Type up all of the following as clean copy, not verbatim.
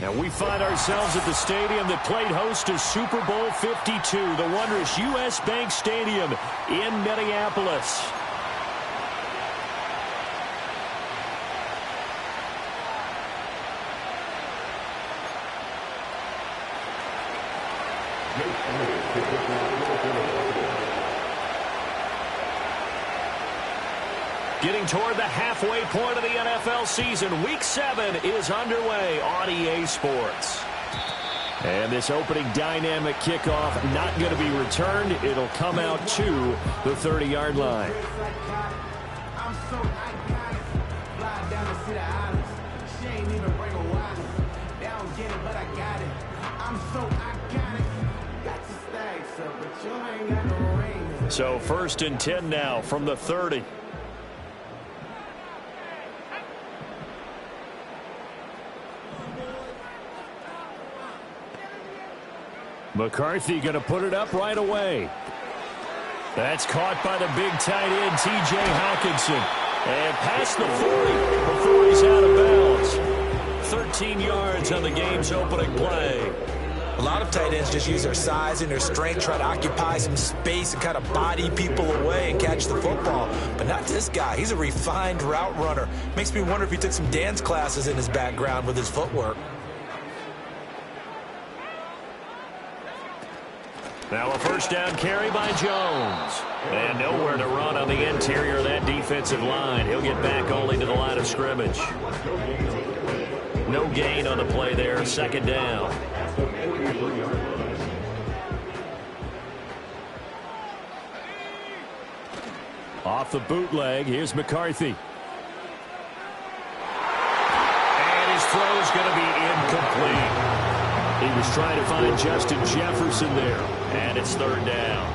And we find ourselves at the stadium that played host to Super Bowl 52, the wondrous U.S. Bank Stadium in Minneapolis. Getting toward the halfway point of the NFL season. Week 7 is underway on EA Sports. And this opening dynamic kickoff not going to be returned. It'll come out to the 30-yard line. So 1st and 10 now from the 30. McCarthy going to put it up right away. That's caught by the big tight end, T.J. Hockenson. And past the 40 before he's out of bounds. 13 yards on the game's opening play. A lot of tight ends just use their size and their strength, try to occupy some space and kind of body people away and catch the football. But not this guy. He's a refined route runner. Makes me wonder if he took some dance classes in his background with his footwork. Now a first down carry by Jones. And nowhere to run on the interior of that defensive line. He'll get back only to the line of scrimmage. No gain on the play there. 2nd down. Off the bootleg, here's McCarthy. And his throw's going to be incomplete. He was trying to find Justin Jefferson there. And it's 3rd down.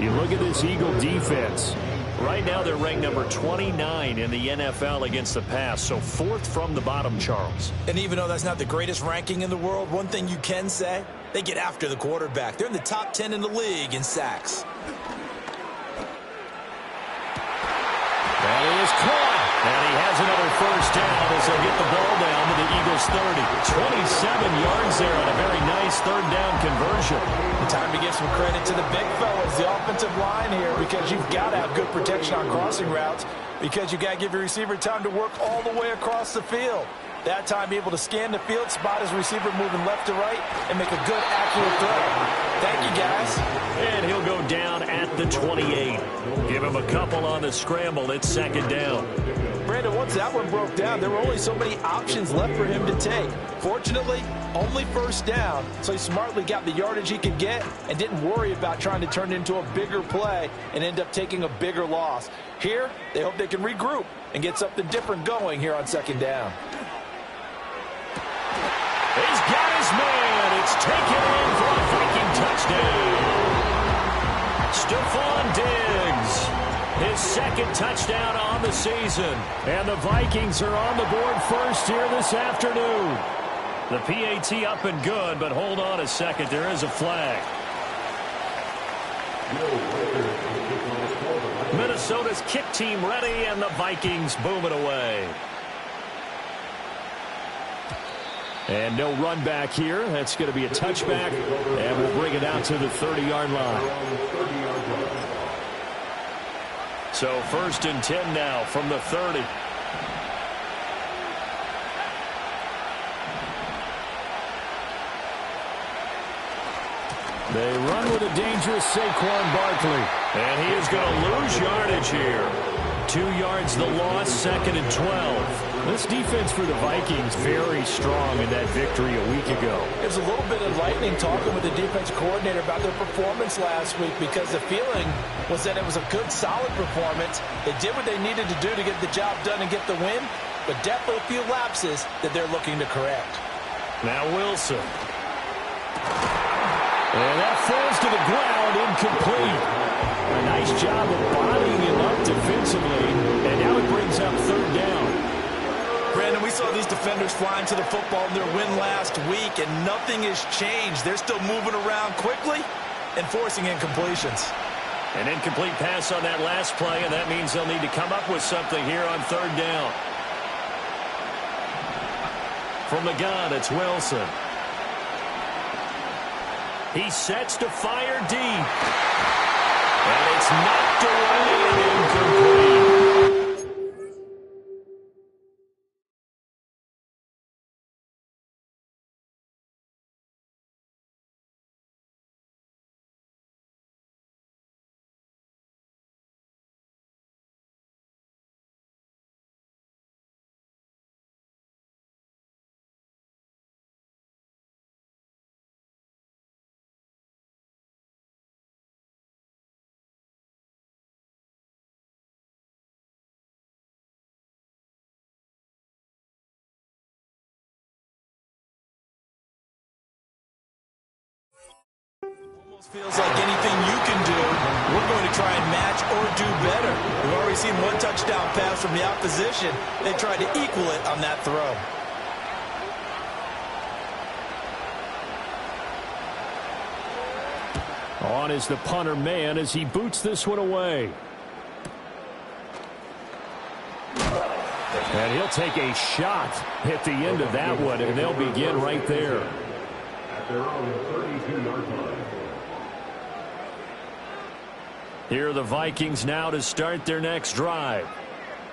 You look at this Eagle defense. Right now they're ranked number 29 in the NFL against the pass. So 4th from the bottom, Charles. And even though that's not the greatest ranking in the world, one thing you can say, they get after the quarterback. They're in the top 10 in the league in sacks. That is caught. And he has another first down as they'll get the ball down to the Eagles' 30. 27 yards there on a very nice 3rd down conversion. Time to give some credit to the big fellas, the offensive line here, because you've got to have good protection on crossing routes, because you've got to give your receiver time to work all the way across the field. That time, be able to scan the field, spot his receiver moving left to right, and make a good, accurate throw. Thank you, guys. And he'll go down at the 28. Give him a couple on the scramble. It's 2nd down. Brandon, once that one broke down, there were only so many options left for him to take. Fortunately, only 1st down, so he smartly got the yardage he could get and didn't worry about trying to turn it into a bigger play and end up taking a bigger loss. Here, they hope they can regroup and get something different going here on 2nd down. He's got his man. It's taken in for a Viking touchdown. Stephon Diggs, his 2nd touchdown on the season. And the Vikings are on the board first here this afternoon. The PAT up and good, but hold on a second. There is a flag. Minnesota's kick team ready, and the Vikings boom it away. And no run back here. That's going to be a touchback, and we'll bring it out to the 30-yard line. So 1st and 10 now from the 30. They run with a dangerous Saquon Barkley. And he is going to lose yardage here. 2 yards the loss, 2nd and 12. This defense for the Vikings very strong in that victory a week ago. It was a little bit enlightening talking with the defense coordinator about their performance last week, because the feeling was that it was a good, solid performance. They did what they needed to do to get the job done and get the win, but definitely a few lapses that they're looking to correct. Now Wilson. And that falls to the ground, incomplete. A nice job of bodying him up defensively, and now it brings up 3rd down. Brandon, we saw these defenders flying to the football in their win last week, and nothing has changed. They're still moving around quickly and forcing incompletions. An incomplete pass on that last play, and that means they'll need to come up with something here on 3rd down. From the gun, it's Wilson. He sets to fire deep. And it's knocked away and incomplete. Feels like anything you can do, we're going to try and match or do better. We've already seen one touchdown pass from the opposition. They tried to equal it on that throw. On is the punter man as he boots this one away. And he'll take a shot at the end of that one, and they'll begin right there. At their own 32-yard line. Here are the Vikings now to start their next drive.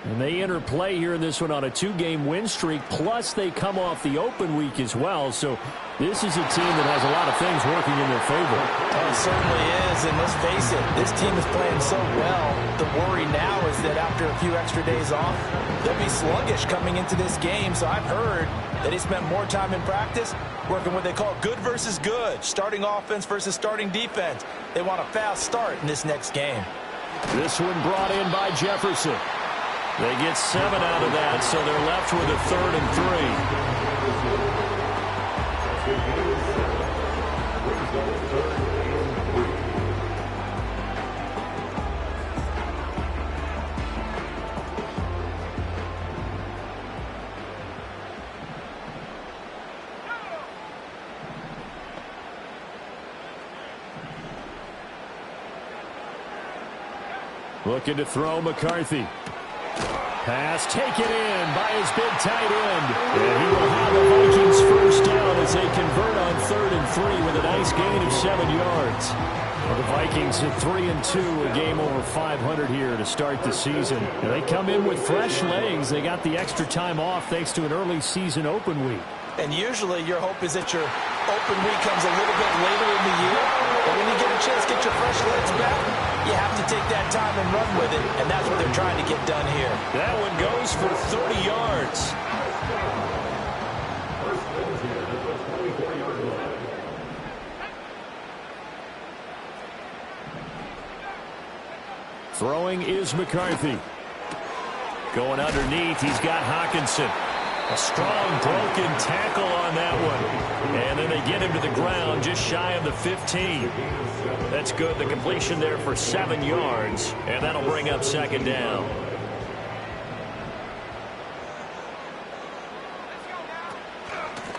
And they enter play here in this one on a 2-game win streak, plus they come off the open week as well. So this is a team that has a lot of things working in their favor. Oh, it certainly is, and let's face it, this team is playing so well. The worry now is that after a few extra days off, they'll be sluggish coming into this game. So I've heard that he spent more time in practice working what they call good versus good, starting offense versus starting defense. They want a fast start in this next game. This one brought in by Jefferson. They get 7 out of that, so they're left with a 3rd and 3. Looking to throw McCarthy. Pass taken in by his big tight end. And he will have the Vikings first down as they convert on 3rd and 3 with a nice gain of 7 yards. Well, the Vikings at 3-2, a game over 500 here to start the season. And they come in with fresh legs. They got the extra time off thanks to an early season open week. And usually your hope is that your open week comes a little bit later in the year. But when you get a chance to get your fresh legs back, you have to take that time and run with it. And that's what they're trying to get done here. That one goes for 30 yards. Throwing is McCarthy. Going underneath, he's got Hockenson. A strong broken tackle on that one. And then they get him to the ground just shy of the 15. That's good. The completion there for 7 yards. And that'll bring up 2nd down.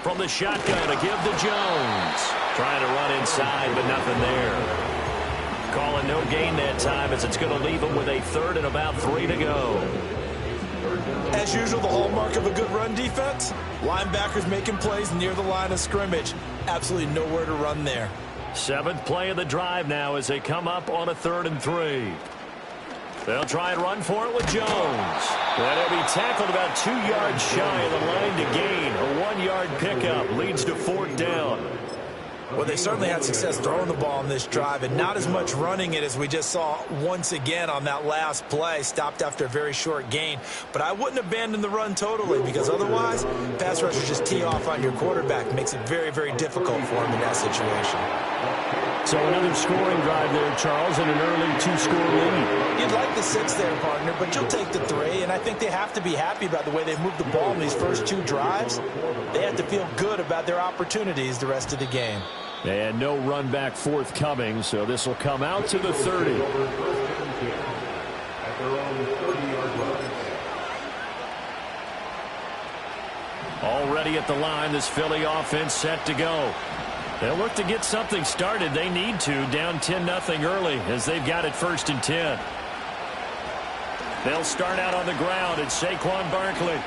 From the shotgun, a give to Jones. Trying to run inside, but nothing there. Calling no gain that time as it's going to leave him with a 3rd and about 3 to go. As usual, the hallmark of a good run defense, linebackers making plays near the line of scrimmage. Absolutely nowhere to run there. 7th play of the drive now as they come up on a 3rd and 3. They'll try and run for it with Jones. And he'll be tackled about 2 yards shy of the line to gain. A 1-yard pickup leads to 4th down. Well, they certainly had success throwing the ball in this drive and not as much running it as we just saw once again on that last play. Stopped after a very short gain. But I wouldn't abandon the run totally because otherwise, pass rushers just tee off on your quarterback. Makes it very, very difficult for him in that situation. So another scoring drive there, Charles, and an early 2-score lead. You'd like the 6 there, partner, but you'll take the 3. And I think they have to be happy about the way they moved the ball in these first 2 drives. They have to feel good about their opportunities the rest of the game. And no run back forthcoming, so this will come out to the 30. Already at the line, this Philly offense set to go. They'll look to get something started. They need to, down 10-0 early as they've got it 1st and 10. They'll start out on the ground at Saquon Barkley.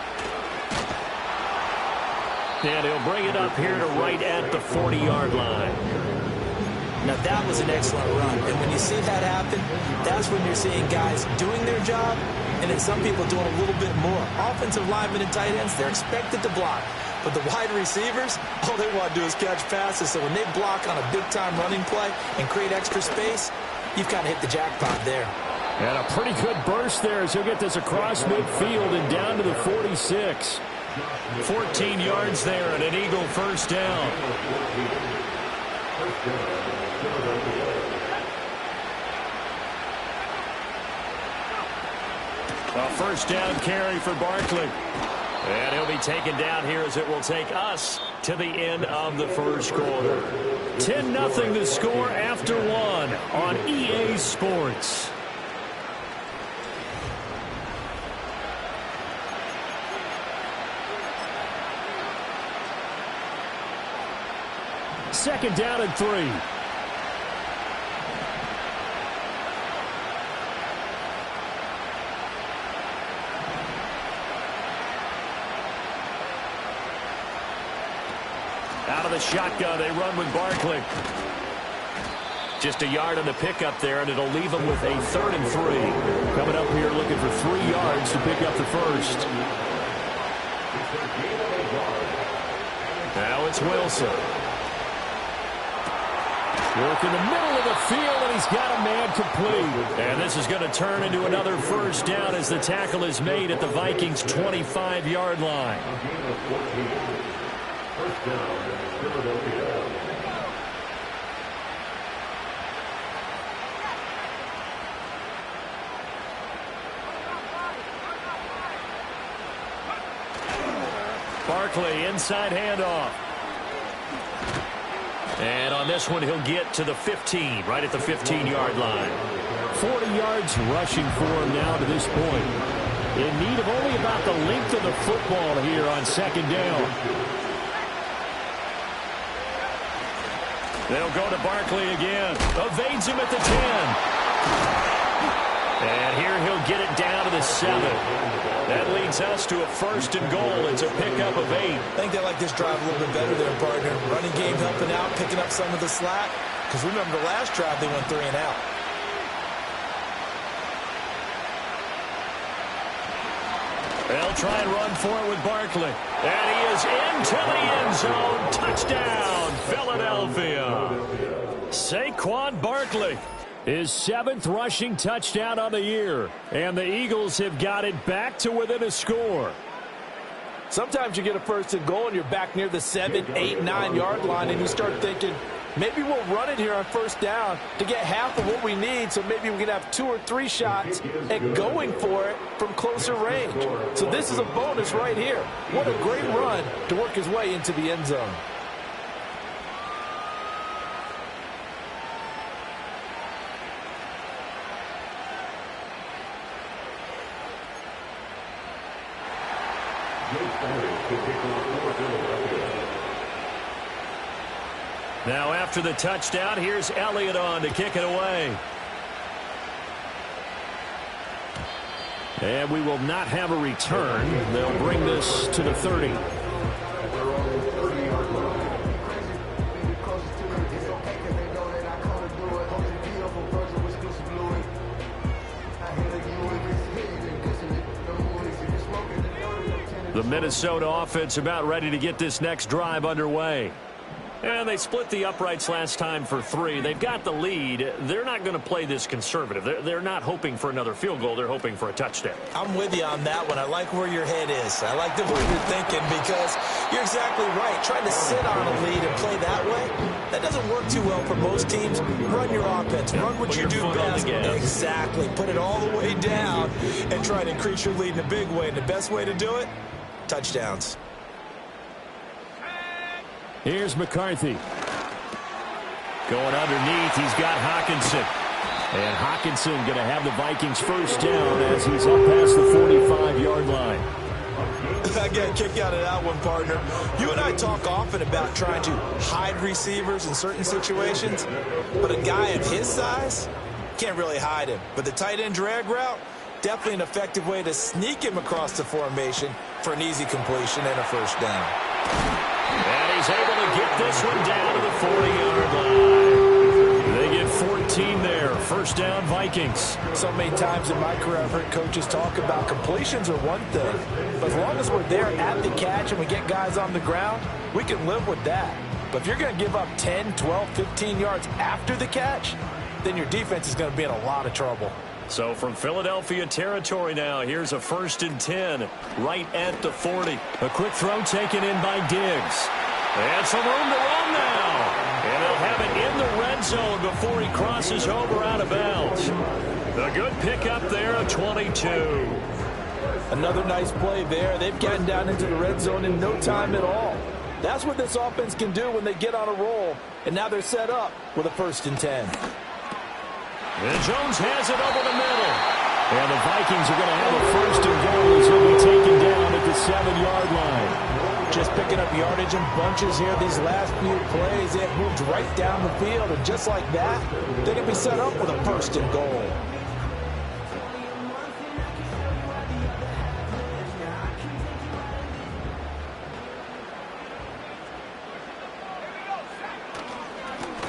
And he'll bring it up here to right at the 40-yard line. Now, that was an excellent run. And when you see that happen, that's when you're seeing guys doing their job and then some people doing a little bit more. Offensive linemen and tight ends, they're expected to block. But the wide receivers, all they want to do is catch passes. So when they block on a big-time running play and create extra space, you've kind of hit the jackpot there. And a pretty good burst there as he'll get this across midfield and down to the 46. 14 yards there and an Eagle first down. A first down carry for Barkley. And he'll be taken down here as it will take us to the end of the first quarter. 10-0 the score after one on EA Sports. Second down and 3. Out of the shotgun, they run with Barkley. Just a yard on the pickup there, and it'll leave them with a 3rd and 3. Coming up here looking for 3 yards to pick up the first. Now it's Wilson. Work in the middle of the field, and he's got a man complete. And this is going to turn into another first down as the tackle is made at the Vikings' 25-yard line. First down, Philadelphia. Barkley, inside handoff. And on this one, he'll get to the 15, right at the 15-yard line. 40 yards rushing for him now to this point. In need of only about the length of the football here on second down. They'll go to Barkley again. Evades him at the 10. And here he'll get it down to the 7. That leads us to a 1st and goal. It's a pickup of 8. I think they like this drive a little bit better there, partner. Running game helping out, picking up some of the slack. Because remember, the last drive they went 3 and out. They'll try and run for it with Barkley. And he is into the end zone. Touchdown, Philadelphia. Saquon Barkley. His 7th rushing touchdown on the year. And the Eagles have got it back to within a score. Sometimes you get a 1st and goal and you're back near the 7, 8, 9-yard line and you start thinking, maybe we'll run it here on 1st down to get half of what we need, so maybe we can have 2 or 3 shots at going for it from closer range. So this is a bonus right here. What a great run to work his way into the end zone. Now after the touchdown, here's Elliott on to kick it away. And we will not have a return. They'll bring this to the 30. The Minnesota offense about ready to get this next drive underway. And they split the uprights last time for 3. They've got the lead. They're not going to play this conservative. They're not hoping for another field goal. They're hoping for a touchdown. I'm with you on that one. I like where your head is. I like the way you're thinking because you're exactly right. Trying to sit on a lead and play that way, that doesn't work too well for most teams. Run your offense. Run what you do best. Exactly. Put it all the way down and try to increase your lead in a big way. And the best way to do it, touchdowns. Here's McCarthy. Going underneath, he's got Hockenson. And Hockenson going to have the Vikings first down as he's up past the 45-yard line. I got a kick out of that one, partner. You and I talk often about trying to hide receivers in certain situations, but a guy of his size can't really hide him. But the tight end drag route, definitely an effective way to sneak him across the formation for an easy completion and a first down. he's able to get this one down to the 40-yard line. They get 14 there. First down, Vikings. So many times in my career, I've heard coaches talk about completions are one thing. But as long as we're there at the catch and we get guys on the ground, we can live with that. But if you're going to give up 10, 12, 15 yards after the catch, then your defense is going to be in a lot of trouble. So from Philadelphia territory now, here's a 1st and 10 right at the 40. A quick throw taken in by Diggs. And some room to run now. And they'll have it in the red zone before he crosses over out of bounds. A good pickup there, a 22. Another nice play there. They've gotten down into the red zone in no time at all. That's what this offense can do when they get on a roll. And now they're set up with a 1st and 10. And Jones has it over the middle. And the Vikings are going to have a 1st and goal as he'll be taken down at the 7-yard line. Just picking up yardage in bunches here these last few plays. They have moved right down the field. And just like that, they can be set up with a 1st and goal.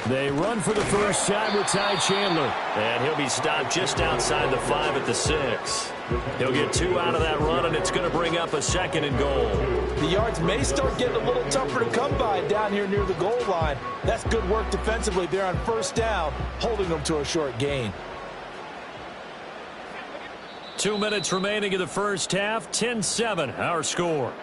They run for the first time with Ty Chandler. And he'll be stopped just outside the 5 at the 6. He'll get 2 out of that run, and it's going to bring up a 2nd and goal. The yards may start getting a little tougher to come by down here near the goal line. That's good work defensively there on 1st down, holding them to a short gain. 2 minutes remaining in the first half. 10-7, our score.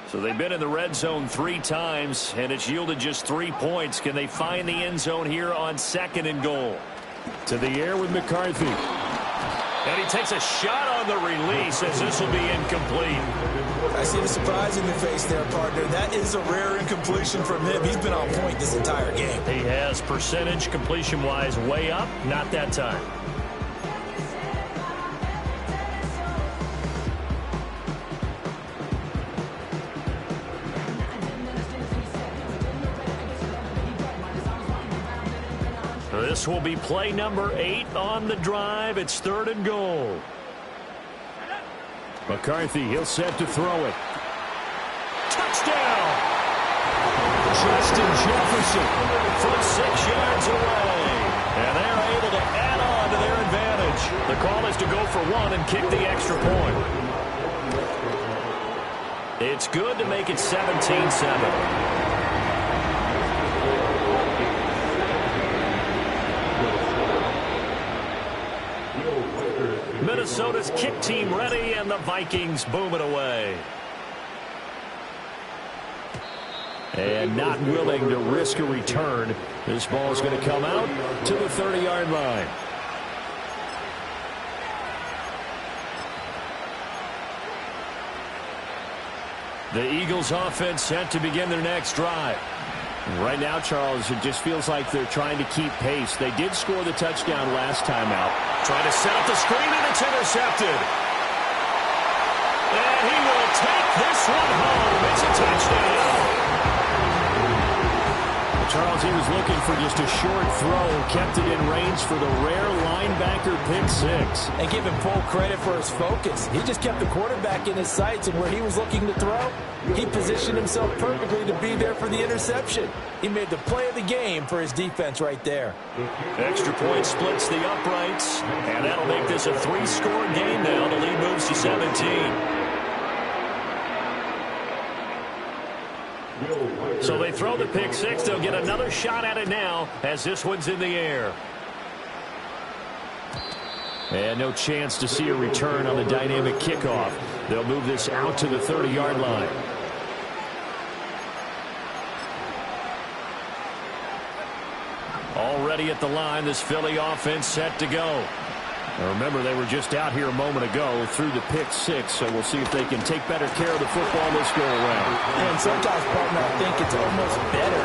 So they've been in the red zone 3 times, and it's yielded just 3 points. Can they find the end zone here on 2nd and goal? To the air with McCarthy. And he takes a shot on the release as this will be incomplete. I see the surprise in your face there, partner. That is a rare incompletion from him. He's been on point this entire game. He has percentage completion-wise way up, not that time. This will be play number 8 on the drive. It's 3rd and goal. McCarthy, he'll set to throw it. Touchdown! Justin Jefferson from 6 yards away. And they're able to add on to their advantage. The call is to go for 1 and kick the extra point. It's good to make it 17-7. Minnesota's kick team ready, and the Vikings boom it away. And not willing to risk a return. This ball is going to come out to the 30-yard line. The Eagles offense set to begin their next drive. Right now, Charles, it just feels like they're trying to keep pace. They did score the touchdown last time out. Trying to set up the screen, and it's intercepted. And he will take this one home. It's a touchdown. Charles, he was looking for just a short throw, kept it in range for the rare linebacker pick 6. And give him full credit for his focus. He just kept the quarterback in his sights, and where he was looking to throw, he positioned himself perfectly to be there for the interception. He made the play of the game for his defense right there. Extra point splits the uprights, and that'll make this a 3-score game now. The lead moves to 17. So they throw the pick 6. They'll get another shot at it now as this one's in the air. And no chance to see a return on the dynamic kickoff. They'll move this out to the 30-yard line. Already at the line, this Philly offense set to go. Now remember, they were just out here a moment ago through the pick 6, so we'll see if they can take better care of the football this go around. And sometimes, partner, I think it's almost better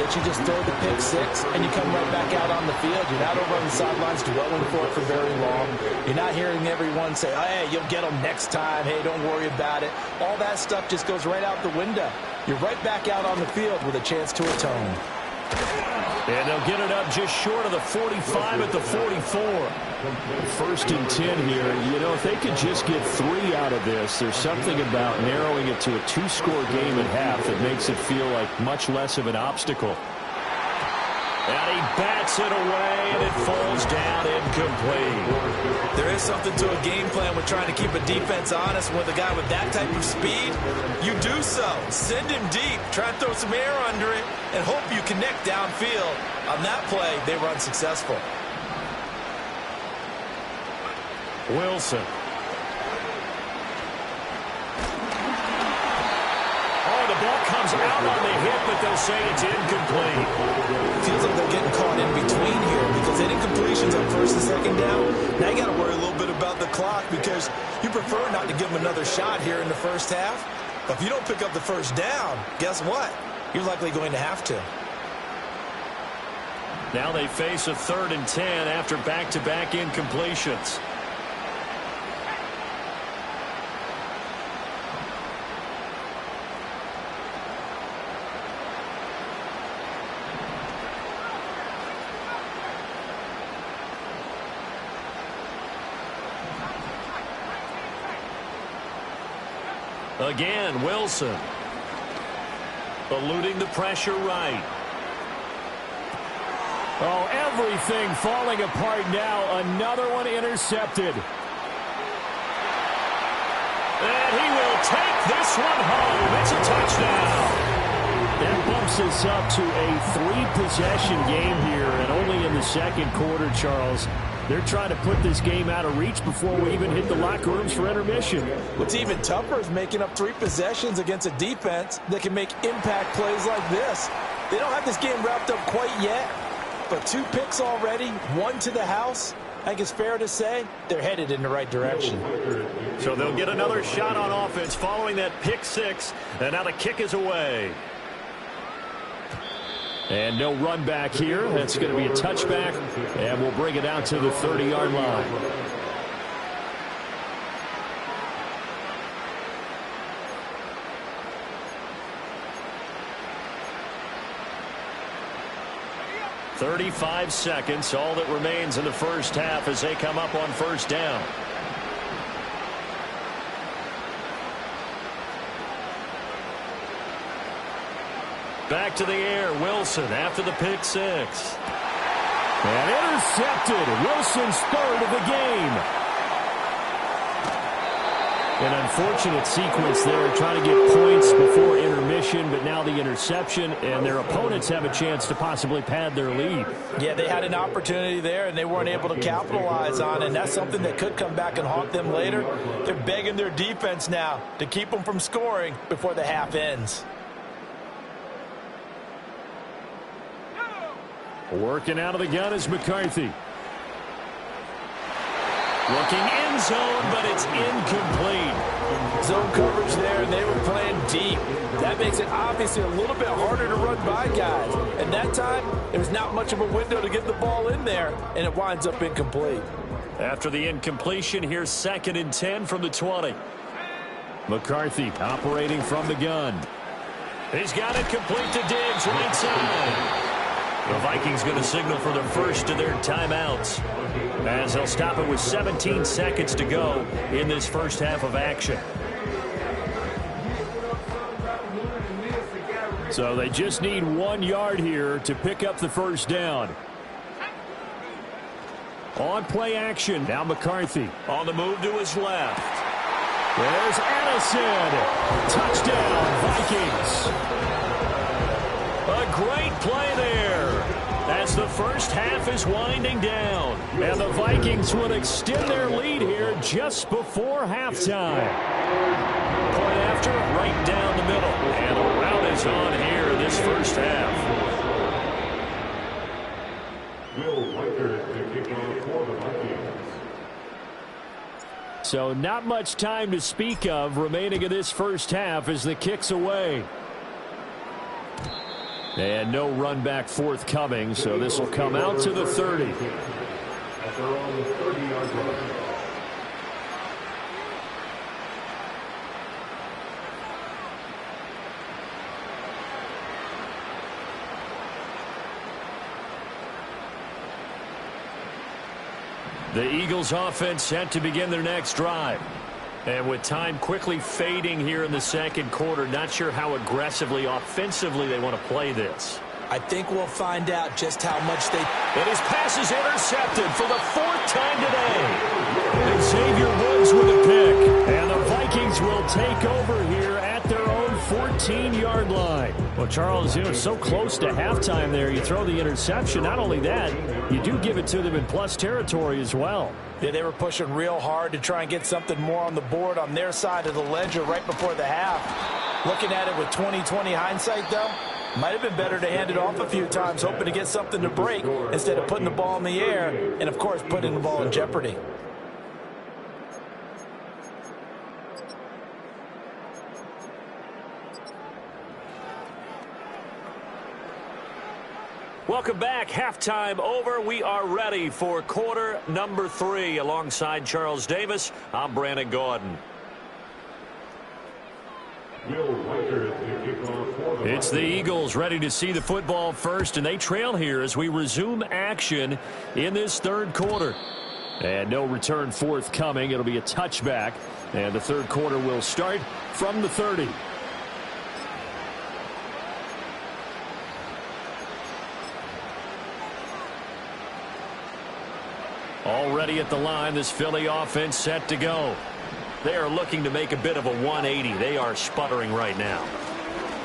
that you just throw the pick 6 and you come right back out on the field. You're not over on the sidelines dwelling for very long. You're not hearing everyone say, hey, you'll get them next time. Hey, don't worry about it. All that stuff just goes right out the window. you're right back out on the field with a chance to atone. And they'll get it up just short of the 45 at the 44. 1st and 10 here. You know, if they could just get 3 out of this, there's something about narrowing it to a 2-score game at half that makes it feel like much less of an obstacle. And he bats it away, and it falls down incomplete. There is something to a game plan with trying to keep a defense honest. With a guy with that type of speed, you do so. Send him deep, try and throw some air under it, and hope you connect downfield. On that play, they were unsuccessful. Wilson. Oh, the ball comes out on the hit, but they'll say it's incomplete. Feels like they're getting caught in between here because they didn't incompletions on 1st and 2nd down. Now you got to worry a little bit about the clock because you prefer not to give them another shot here in the 1st half. But if you don't pick up the 1st down, guess what? You're likely going to have to. Now they face a 3rd and 10 after back-to-back incompletions. Again, Wilson. Eluding the pressure right. Oh, everything falling apart now. Another one intercepted. And he will take this one home. It's a touchdown. That bumps us up to a 3-possession game here, and only in the 2nd quarter, Charles. They're trying to put this game out of reach before we even hit the locker rooms for intermission. What's even tougher is making up 3 possessions against a defense that can make impact plays like this. They don't have this game wrapped up quite yet, but 2 picks already, 1 to the house. I think it's fair to say they're headed in the right direction. So they'll get another shot on offense following that pick 6, and now the kick is away. And no run back here. That's going to be a touchback, and we'll bring it out to the 30-yard line. "35 seconds, all that remains in the 1st half as they come up on 1st down. Back to the air, Wilson after the pick 6. And intercepted. Wilson's 3rd of the game. An unfortunate sequence there, trying to get points before intermission, but now the interception, and their opponents have a chance to possibly pad their lead. Yeah, they had an opportunity there, and they weren't able to capitalize on it, and that's something that could come back and haunt them later. They're begging their defense now to keep them from scoring before the half ends. Working out of the gun is McCarthy. Looking end zone, but it's incomplete. Zone coverage there, and they were playing deep. That makes it obviously a little bit harder to run by guys. And that time, there was not much of a window to get the ball in there, and it winds up incomplete. After the incompletion, here's 2nd and 10 from the 20. McCarthy operating from the gun. He's got it complete to Diggs, right side. The Vikings going to signal for the first of their timeouts, as they'll stop it with 17 seconds to go in this 1st half of action. So they just need 1 yard here to pick up the 1st down. On play action, now McCarthy on the move to his left. There's Addison. Touchdown, Vikings. A great play there as the 1st half is winding down. And the Vikings would extend their lead here just before halftime. Point after, right down the middle. And a rout is on here this 1st half. Will Whiter to kick off for the Vikings. So not much time to speak of remaining in this 1st half as the kick's away. And no run back forthcoming, so this will come out to the 30. At their own 30-yard line. The Eagles offense set to begin their next drive. And with time quickly fading here in the second quarter, not sure how aggressively, offensively they want to play this. I think we'll find out just how much they... And his pass is intercepted for the 4th time today. And Xavier Woods with a pick. And the Vikings will take over here at their own 14-yard line. Well, Charles, so close to halftime there. You throw the interception. Not only that, you do give it to them in plus territory as well. Yeah, they were pushing real hard to try and get something more on the board on their side of the ledger right before the half. Looking at it with 20/20 hindsight, though, might have been better to hand it off a few times, hoping to get something to break instead of putting the ball in the air and, of course, putting the ball in jeopardy. Welcome back. Halftime over. We are ready for quarter number 3. Alongside Charles Davis, I'm Brandon Gaudin. It's the Eagles ready to see the football first, and they trail here as we resume action in this third quarter. And no return forthcoming. It'll be a touchback, and the third quarter will start from the 30. Already at the line, this Philly offense set to go. They are looking to make a bit of a 180. They are sputtering right now.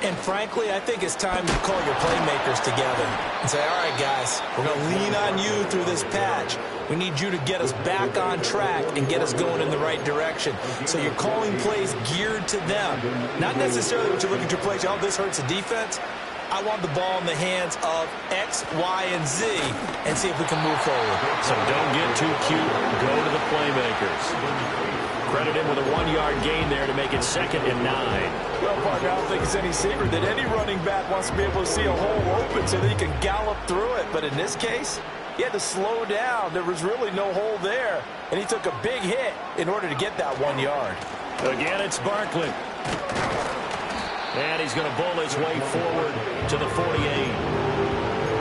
And frankly, I think it's time to call your playmakers together and say, all right, guys, we're going to lean on you through this patch. We need you to get us back on track and get us going in the right direction. So you're calling plays geared to them. Not necessarily what you look at your plays, oh, this hurts the defense. I want the ball in the hands of X, Y, and Z and see if we can move forward. So don't get too cute. Go to the playmakers. Credit him with a 1-yard gain there to make it 2nd and 9. Well, partner, I don't think it's any secret that any running back wants to be able to see a hole open so that he can gallop through it. But in this case, he had to slow down. There was really no hole there, and he took a big hit in order to get that 1 yard. Again, it's Barkley. And he's going to bull his way forward to the 48.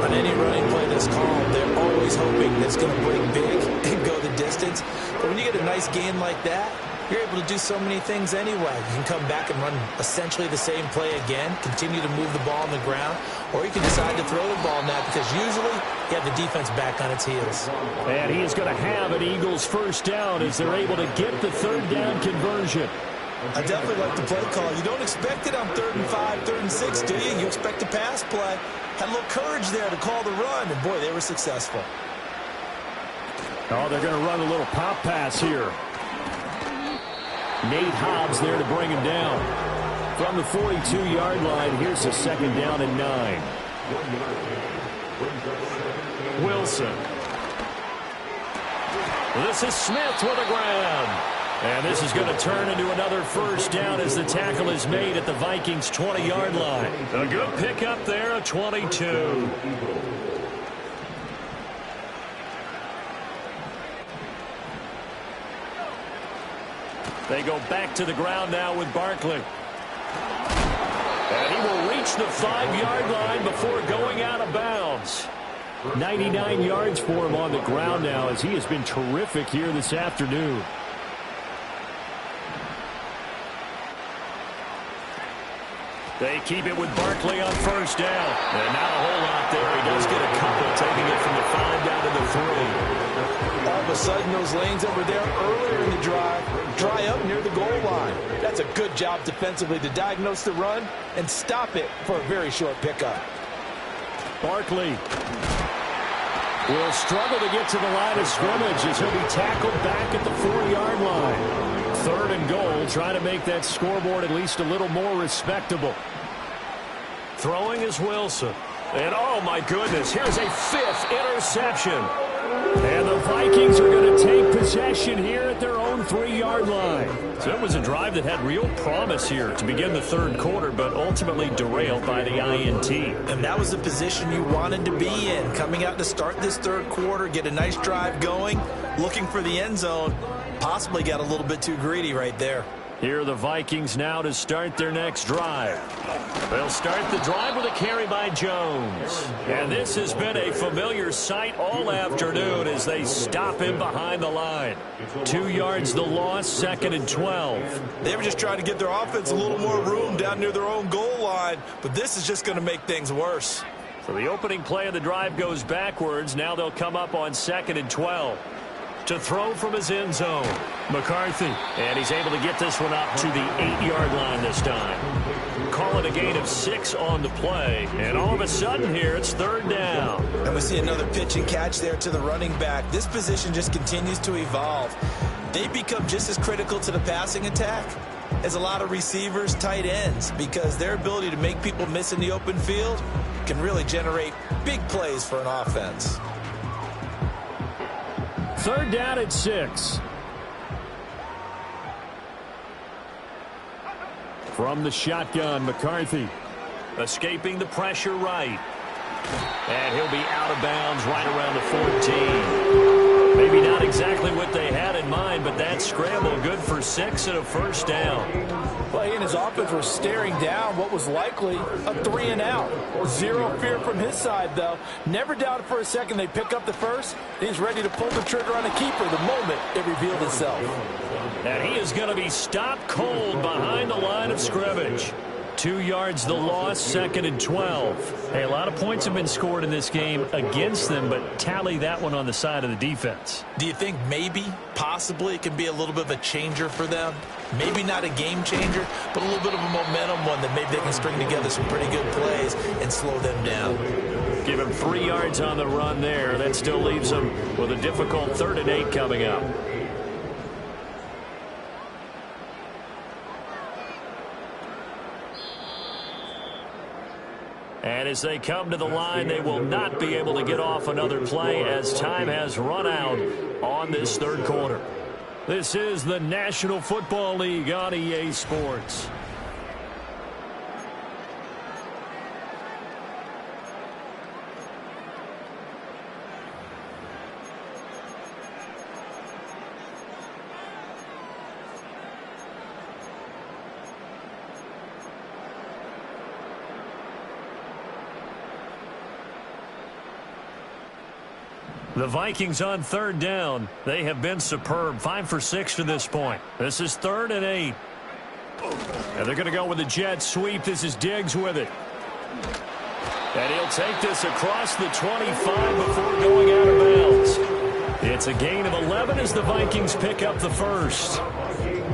On any running play that's called, they're always hoping that it's going to break big and go the distance. But when you get a nice gain like that, you're able to do so many things anyway. You can come back and run essentially the same play again, continue to move the ball on the ground, or you can decide to throw the ball now because usually you have the defense back on its heels. And he is going to have an Eagles first down as they're able to get the third down conversion. I definitely like the play call. You don't expect it on 3rd and 5, 3rd and 6, do you? You expect a pass play. Had a little courage there to call the run, and boy, they were successful. Oh, they're going to run a little pop pass here. Nate Hobbs there to bring him down. From the 42-yard line, here's a 2nd down and 9. Wilson. This is Smith with a grab. And this is going to turn into another first down as the tackle is made at the Vikings' 20-yard line. A good pickup there of 22. They go back to the ground now with Barkley. And he will reach the 5-yard line before going out of bounds. 99 yards for him on the ground now as he has been terrific here this afternoon. They keep it with Barkley on first down. And not a whole lot there. He does get a couple, taking it from the 5 down to the 3. All of a sudden, those lanes that were there earlier in the drive dry up near the goal line. That's a good job defensively to diagnose the run and stop it for a very short pickup. Barkley will struggle to get to the line of scrimmage as he'll be tackled back at the 4-yard line. 3rd and goal, trying to make that scoreboard at least a little more respectable. Throwing is Wilson. And oh my goodness, here's a 5th interception. And the Vikings are going to take possession here at their own 3-yard line. So it was a drive that had real promise here to begin the third quarter, but ultimately derailed by the INT. And that was the position you wanted to be in. Coming out to start this third quarter, get a nice drive going, looking for the end zone. Possibly got a little bit too greedy right there. Here are the Vikings now to start their next drive. They'll start the drive with a carry by Jones. And this has been a familiar sight all afternoon as they stop him behind the line. 2 yards the loss, 2nd and 12. They were just trying to give their offense a little more room down near their own goal line, but this is just going to make things worse. So the opening play of the drive goes backwards. Now they'll come up on 2nd and 12. To throw from his end zone, McCarthy. And he's able to get this one up to the 8-yard line this time. Call it a gain of 6 on the play. And all of a sudden here, it's 3rd down. And we see another pitch and catch there to the running back. This position just continues to evolve. They become just as critical to the passing attack as a lot of receivers, tight ends, because their ability to make people miss in the open field can really generate big plays for an offense. 3rd down at 6. From the shotgun, McCarthy. Escaping the pressure right. And he'll be out of bounds right around the 14. Maybe not exactly what they had in mind, but that scramble good for 6 and a 1st down. Well, he and his offense were staring down what was likely a 3 and out. Zero fear from his side, though. Never doubted for a second they pick up the first. He's ready to pull the trigger on a keeper the moment it revealed itself. And he is going to be stopped cold behind the line of scrimmage. 2 yards the loss, 2nd and 12. Hey, a lot of points have been scored in this game against them, but tally that one on the side of the defense. Do you think maybe, possibly, it can be a little bit of a changer for them? Maybe not a game changer, but a little bit of a momentum one that maybe they can string together some pretty good plays and slow them down. Give him 3 yards on the run there. That still leaves him with a difficult 3rd and 8 coming up. And as they come to the line, they will not be able to get off another play as time has run out on this 3rd quarter. This is the National Football League on EA Sports. The Vikings on 3rd down. They have been superb. 5 for 6 to this point. This is 3rd and 8. And they're going to go with a jet sweep. This is Diggs with it. And he'll take this across the 25 before going out of bounds. It's a gain of 11 as the Vikings pick up the first.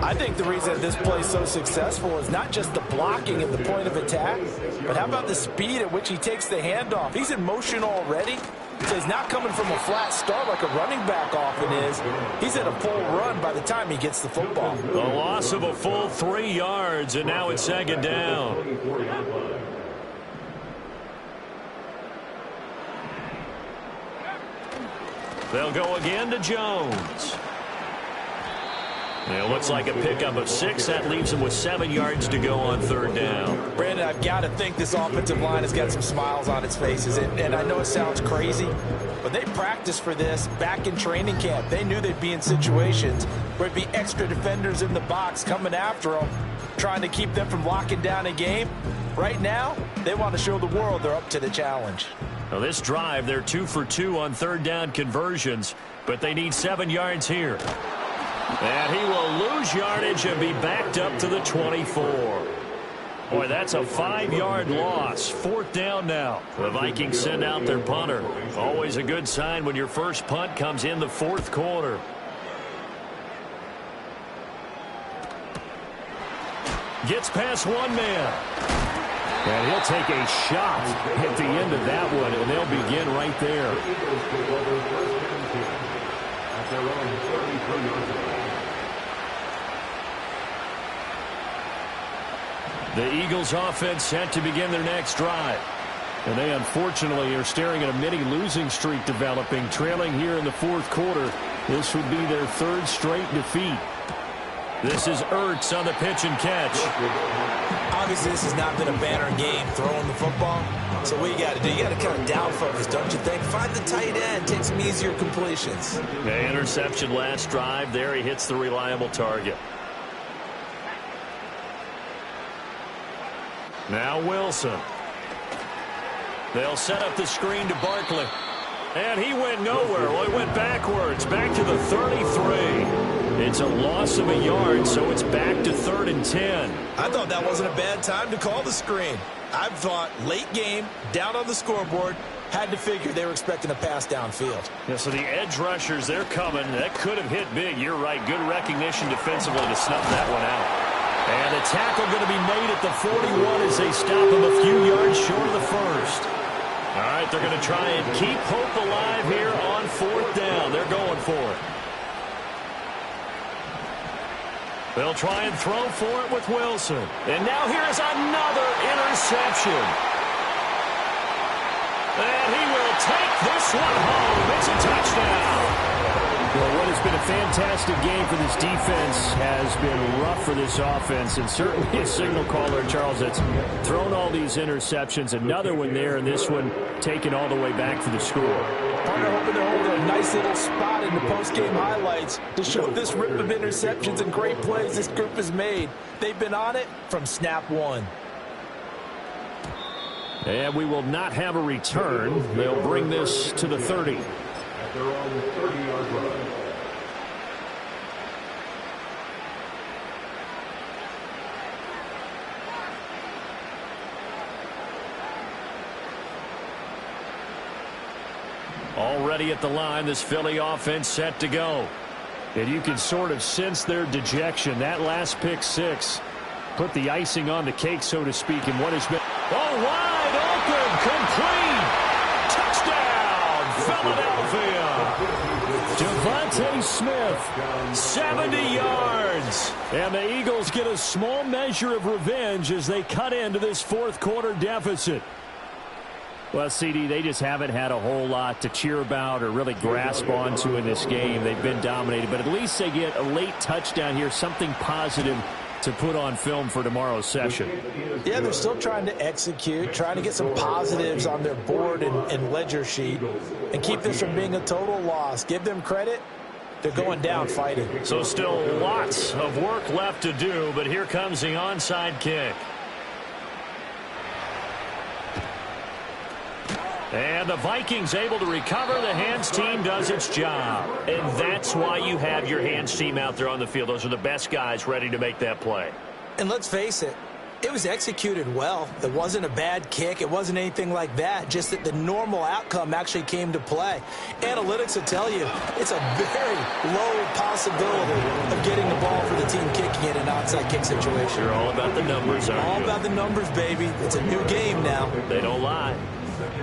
I think the reason this play is so successful is not just the blocking at the point of attack, but how about the speed at which he takes the handoff? He's in motion already. So he's not coming from a flat start like a running back often is. He's at a full run by the time he gets the football. A loss of a full 3 yards, and now it's 2nd down. They'll go again to Jones. It looks like a pickup of 6. That leaves him with 7 yards to go on 3rd down. Brandon, I've got to think this offensive line has got some smiles on its faces. And I know it sounds crazy, but they practiced for this back in training camp. They knew they'd be in situations where it'd be extra defenders in the box coming after them, trying to keep them from locking down a game. Right now, they want to show the world they're up to the challenge. Now this drive, they're 2 for 2 on 3rd down conversions, but they need 7 yards here. And he will lose yardage and be backed up to the 24. Boy, that's a 5-yard loss. 4th down now. The Vikings send out their punter. Always a good sign when your first punt comes in the 4th quarter. Gets past one man. And he'll take a shot at the end of that one, and they'll begin right there. The Eagles offense set to begin their next drive. And they unfortunately are staring at a mini losing streak developing, trailing here in the 4th quarter. This would be their 3rd straight defeat. This is Ertz on the pitch and catch. Obviously, this has not been a banner game throwing the football. So what you got to do, you got to kind of down focus, don't you think? Find the tight end, take some easier completions. The interception last drive. There he hits the reliable target. Now Wilson. They'll set up the screen to Barkley. And he went nowhere. Well, he went backwards, back to the 33. It's a loss of a yard, so it's back to 3rd and 10. I thought that wasn't a bad time to call the screen. I thought late game, down on the scoreboard, had to figure they were expecting a pass downfield. Yeah, so the edge rushers, they're coming. That could have hit big. You're right. Good recognition defensively to snuff that one out. And the tackle going to be made at the 41 as they stop him a few yards short of the first. All right, they're going to try and keep hope alive here on 4th down. They're going for it. They'll try and throw for it with Wilson. And now here is another interception. And he will take this one home. It's a touchdown. Well, what has been a fantastic game for this defense has been rough for this offense, and certainly a signal caller, Charles, that's thrown all these interceptions. Another one there, and this one taken all the way back for the score. Partner hoping to hold a nice little spot in the post-game highlights to show this rip of interceptions and great plays this group has made. They've been on it from snap one. And we will not have a return. They'll bring this to the 30. They're on the 30-yard line. Already at the line, this Philly offense set to go. And you can sort of sense their dejection. That last pick six put the icing on the cake, so to speak, in what has been... Oh, wide open, complete. Touchdown, Philadelphia. Devontae Smith, 70 yards. And the Eagles get a small measure of revenge as they cut into this fourth quarter deficit. Well, CD, they just haven't had a whole lot to cheer about or really grasp onto in this game. They've been dominated, but at least they get a late touchdown here, something positive to put on film for tomorrow's session. Yeah, they're still trying to execute, trying to get some positives on their board and ledger sheet and keep this from being a total loss. Give them credit. They're going down fighting. So still lots of work left to do, but here comes the onside kick. And the Vikings able to recover. The hands team does its job. And that's why you have your hands team out there on the field. Those are the best guys ready to make that play. And let's face it, it was executed well. It wasn't a bad kick. It wasn't anything like that. Just that the normal outcome actually came to play. Analytics will tell you it's a very low possibility of getting the ball for the team kicking it in an onside kick situation. You're all about the numbers, aren't you? All about the numbers, baby. It's a new game now. They don't lie.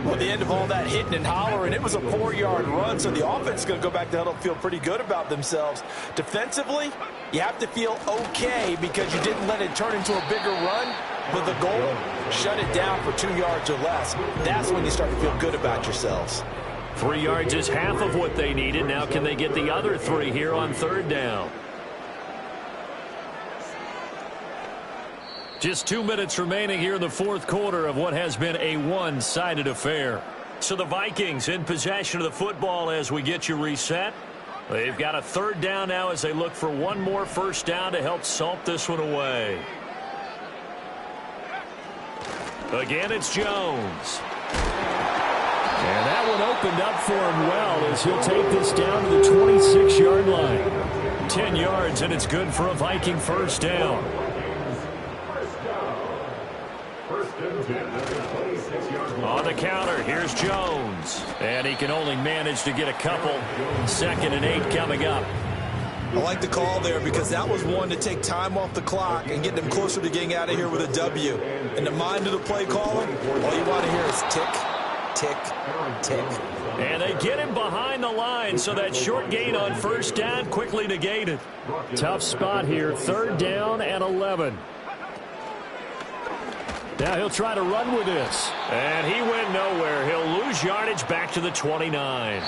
Well, at the end of all that hitting and hollering, it was a 4-yard run, so the offense is going to go back to huddle and feel pretty good about themselves. Defensively, you have to feel okay because you didn't let it turn into a bigger run, but the goal, shut it down for 2 yards or less. That's when you start to feel good about yourselves. 3 yards is half of what they needed. Now can they get the other 3 here on 3rd down? Just 2 minutes remaining here in the fourth quarter of what has been a one-sided affair. So the Vikings in possession of the football as we get you reset. They've got a 3rd down now as they look for one more first down to help salt this one away. Again, it's Jones. And that one opened up for him well as he'll take this down to the 26-yard line. 10 yards, and it's good for a Viking first down. On the counter, here's Jones. And he can only manage to get a couple. 2nd and 8 coming up. I like the call there because that was one to take time off the clock and get them closer to getting out of here with a W. In the mind of the play caller, all you want to hear is tick, tick, tick. And they get him behind the line, so that short gain on first down quickly negated. Tough spot here, 3rd down and 11. Now he'll try to run with this. And he went nowhere. He'll lose yardage back to the 29.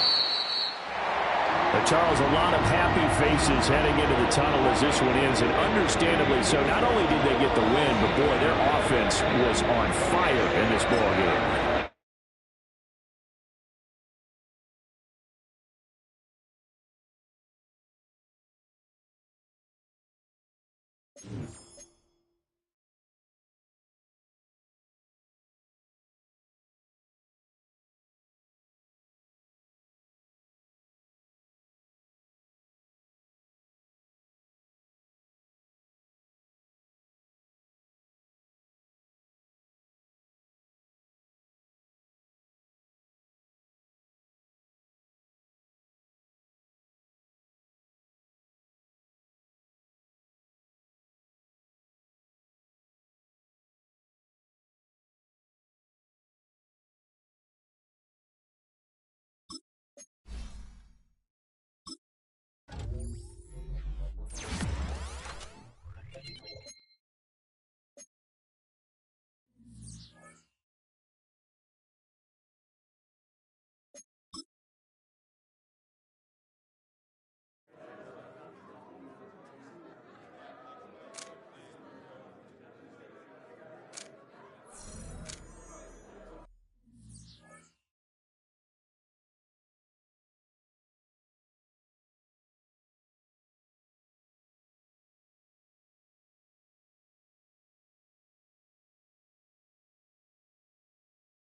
Charles, a lot of happy faces heading into the tunnel as this one ends, and understandably so. Not only did they get the win, but boy, their offense was on fire in this ball game.